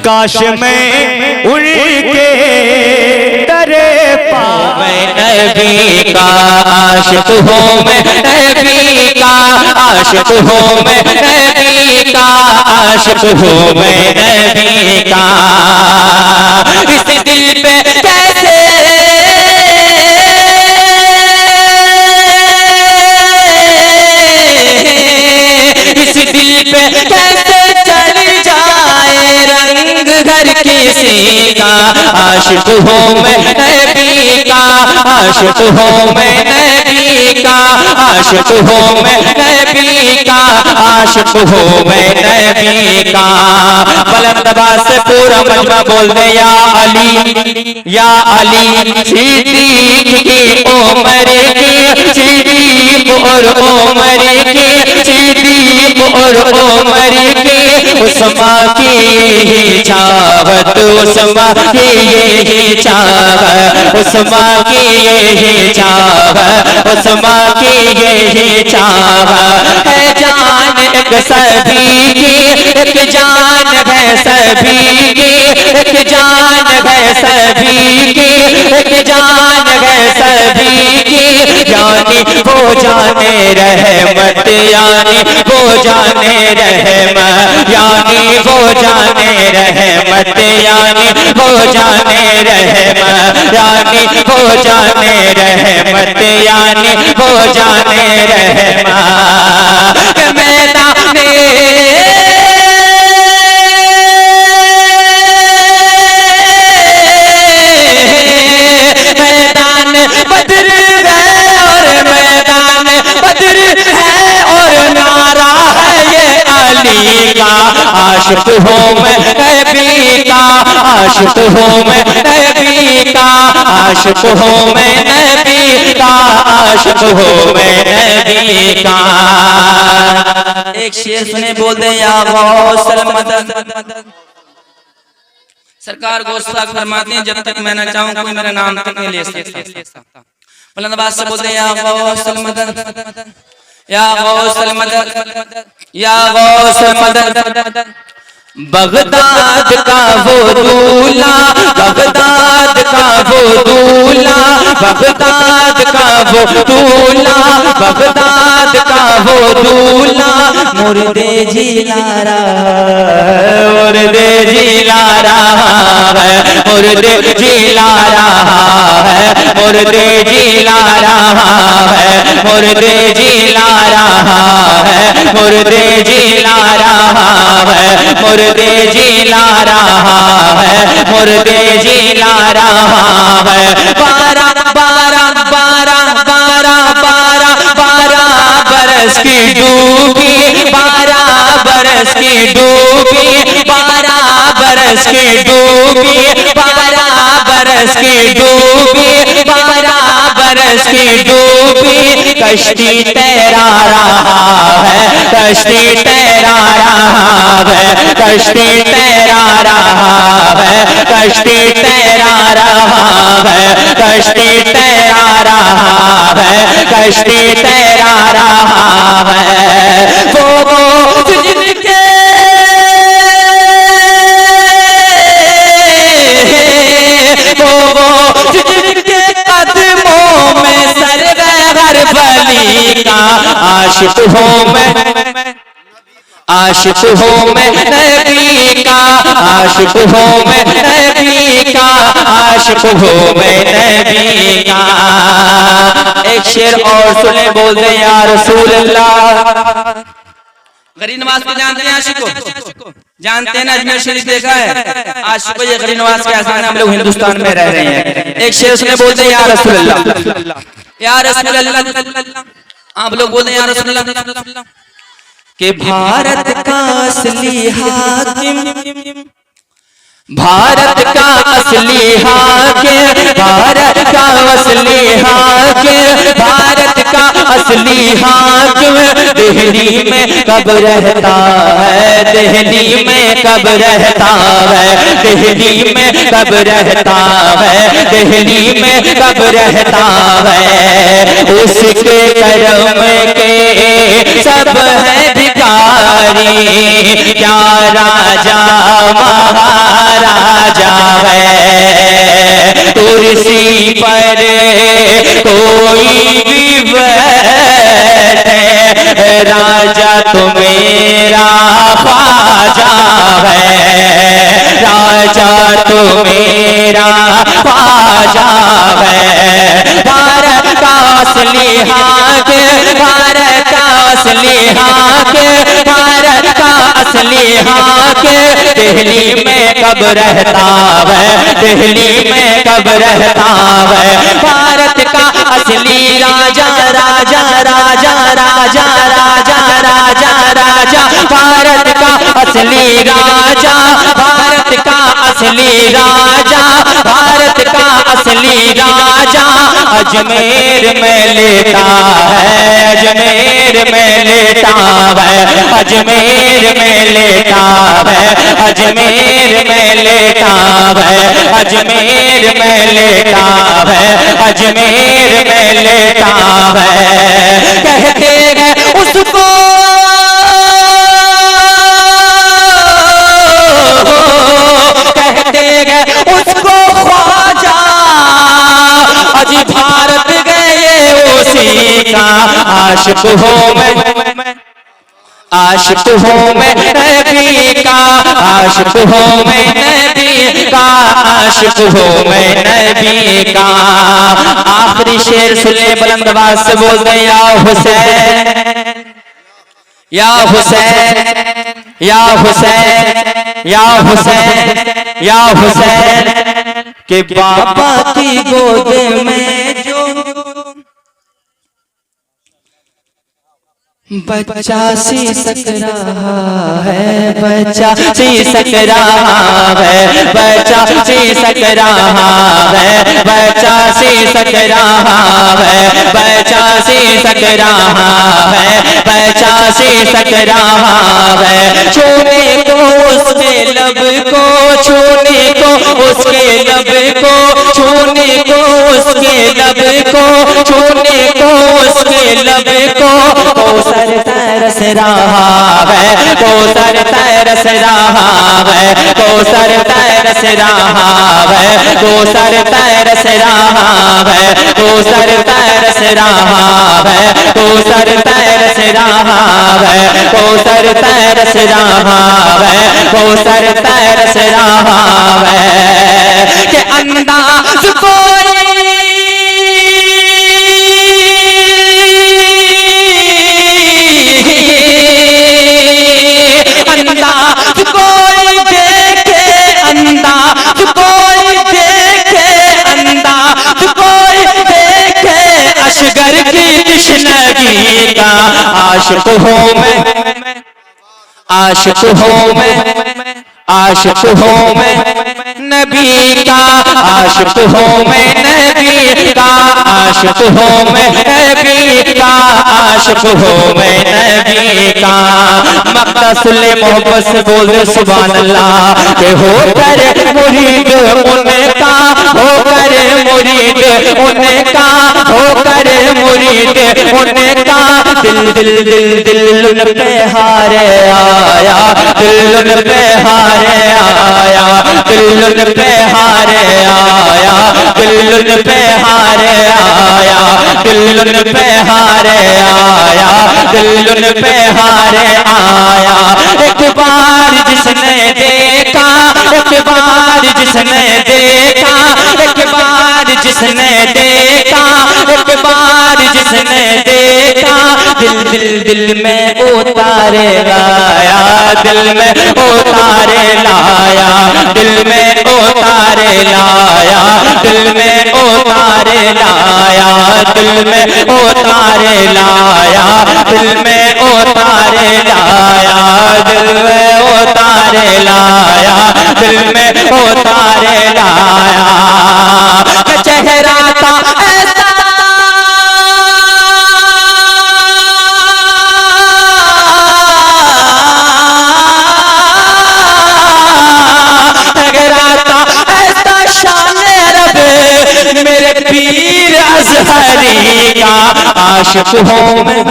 काश मैं उनके दरे पावे नबी का आशिक हूँ मैं, नबी का आशिक हूँ मैं, नबी का आशिक हूँ मैं, नबी का। इस दिल पे कैसे इस दिल पे कैसे चढ़ जाए रंग घर किसी का। आशिक हूँ मैं नबी का, आशिक हूँ मैं नबी का, आशिक हूँ मैं नबी का, आशिक हूँ मैं नबी का। बुलंद आवाज से पूरा मजमा बोल दे या अली, या अली सिद्दीक की उम्र की, सिद्दीक और उम्र की, सिद्दीक और उम्र की। उस्मा की यही चाहत, उस्मा की यही चाहत, उस्मा की यही चाहत, उस्मा की यही चाहत है। जान एक सभी की, एक जान है सभी की, एक जान है सभी की, एक जान है सभी की। यानी वो जाने रहमत, यानी वो जाने रहमत, यानी वो जाने रहमत, यानी वो जाने रहमत, यानी वो जाने रहमत, यानी वो जाने रहमत। मैदान बदर है और मैदान बदर है और नारा है ये अली का। आशिक हूँ मैं नबी का, आशिक हूँ मैं नबी का, आशिक हूँ मैं नबी का, आशिक हूँ मैं नबी का। एक शेर सुने बोल दे या गौसल मदद। सरकार गौसला फरमाते हैं जब तक मैं न चाहूं कोई मेरा नाम तक नहीं ले सकता। बुलंद आवाज से बोलते या गौसल मदद, या गौसल मदद, या गौसल मदद। बगदाद का वो दूल्हा, बगदाद का वो दूल्हा, बगदाद का वो दूल्हा, बगदाद का वो दूल्हा। मुर्दे जिला रहा है, मुर्दे जिला रहा है, मुर्दे जिला रहा है, मुर्दे जिला रहा है, मुर्दे जिला रहा है, मुर्दे जिला रहा है, मुर्दे जिला रहा है, मुर्दे जिला रहा है। 12 12 12 12 12 12 बरस की डूबी, 12 बरस की डूबी, 12 बरस की डूबी, 12 बरस की डूबी, 12 बरस की डूबी। कश्ती तैरा रहा है, कश्ती तैरा रहा है, कश्ती तैरा रहा है, कश्ती तैरा रहा है, कश्ती तैरा रहा है, कश्ती तैरा रहा है। वो जिनके जिनके कदमों में सरवर बली का। आशिक हूँ मैं, आशिक हूँ मैं नबी का, आशिक हूँ मैं नबी का, आशिक हूँ मैं नबी का। एक शेर और सुने बोल दे या रसूल अल्लाह। गरीब नवाज को जानते हैं, आशिक को जानते हैं ना, अजमेर शरीफ देखा है आशिक को। ये गरीब नवाज के आसान, हम लोग हिंदुस्तान में रह रहे हैं। एक शेर सुने बोलते हैं या रसूल अल्लाह, या रसूल अल्लाह। आप लोग बोलते हैं या रसूल अल्लाह। कि भारत का असली हाकिम, भारत का असली हाकिम, भारत का असली हाकिम, भारत का असली हाकिम दिल्ली में कब रहता है, दिल्ली में कब रहता है, दिल्ली में कब रहता है, दिल्ली में कब रहता है। उसके करम के सब है भिखारी, क्या राजा महा मेरे कोई भी बैठे, राजा तो मेरा ख्वाजा है, राजा तो मेरा ख्वाजा है। भारत का असली हक, भारत का असली हक, भारत का असली हक दिल्ली में कब रहता है, दिल्ली में कब रहता है। भारत का असली राजा राजा राजा राजा राजा राजा राजा, भारत का असली राजा, भारत का असली राजा, भारत का असली राजा अजमेर में लेटा है, अजमेर में लेटा है, अजमेर में लेटा है, अजमेर में लेटा है, अजमेर में लेटा है, अजमेर में लेटा है। कहते हैं उसको कहते हैं उसको ख्वाजा, अज भारत गए उसी का आशिक हो मैं, आशिक हो मैं नबी का, आशिक हो मैं नबी का, आशिक हो मैं नबी का। आखिरी शेर सुन ले, बुलंद आवाज से बोल दे, या हुसैन, या हुसैन, या हुसैन, या हुसैन, या हुसैन के बाबा की गोद में जो बच्चा सिसक रहा है, बच्चा सिसक रहा है, बच्चा सिसक रहा है, बच्चा सिसक रहा है, बच्चा सिसक रहा है, बच्चा सिसक रहा है। छूने को उसके लब को, छूने को उसके लब को, छूने को उसके लब को, छूने को उसके लब को, कोसर तरस रहा है, कोसर तरस रहा है, कोसर तरस रहा है, कोसर तरस रहा है, कोसर तरस रहा है, कोसर तरस रहा है, कोसर तरस रहा है, कोसर तरस रहा है। कि अंदाज कोई अंदाज कोई देखे, अंदाज कोई देखे, अंदाज कोई देखे, असगर की कृष्णगी का आशिक हो मैं, आशिक हो मैं, आशिक हो मैं नबी का, आशिक हो मैं नबी का, आशिक हो मैं नबी का, आशिक हो मैं नबी का। मक़सद मोहब्बत से बोल दे सुभान अल्लाह। के हो कर मुरीद उनका, हो कर मुरीद उनका, हो कर मुरीद उनका, दिल दिल दिल दिल उन पे हारे आया, दिल उन पे हारे आया, दिल उन पे हारे आया, दिल उन पे हारे आया, दिल उन पे हारे आया, दिल उन पे हारे आया। एक बार जिसने देखा, एक बार जिसने देखा, एक बार जिसने देखा, एक बार जिसने देखा, दिल दिल दिल में उतारे लाया, दिल में उतारे लाया, दिल में उतारे लाया, दिल में उतारे लाया, दिल में उतारे लाया, दिल में उतारे लाया, दिल में उतारे लाया, दिल में उतारे लाया। चेहरा था ऐसा मेरे पीर अज़हरी का आशिक हूँ मैं।